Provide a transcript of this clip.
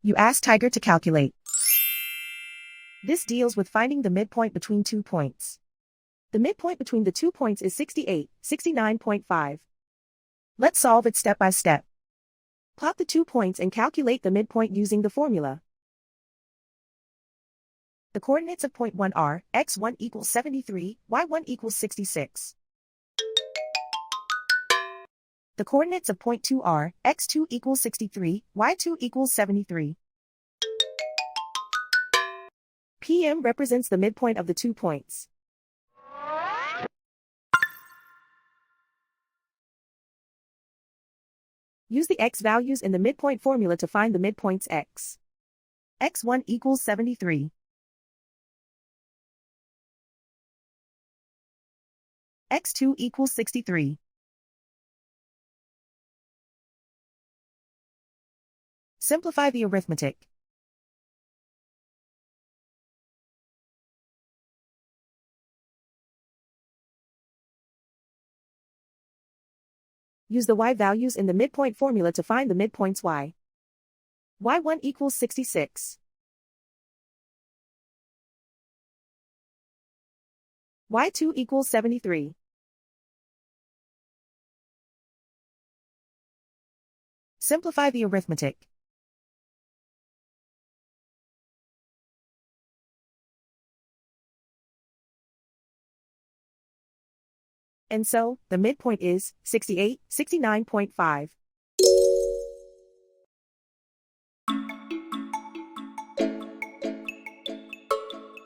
You ask Tiger to calculate. This deals with finding the midpoint between 2 points. The midpoint between the 2 points is 68, 69.5. Let's solve it step by step. Plot the 2 points and calculate the midpoint using the formula. The coordinates of point 1 are x1 equals 73, y1 equals 66. The coordinates of point 2 are x2 equals 63, y2 equals 73. PM represents the midpoint of the 2 points. Use the x values in the midpoint formula to find the midpoints x. x1 equals 73. x2 equals 63. Simplify the arithmetic. Use the y values in the midpoint formula to find the midpoints y. y1 equals 66. y2 equals 73. Simplify the arithmetic. And so, the midpoint is 68, 69.5.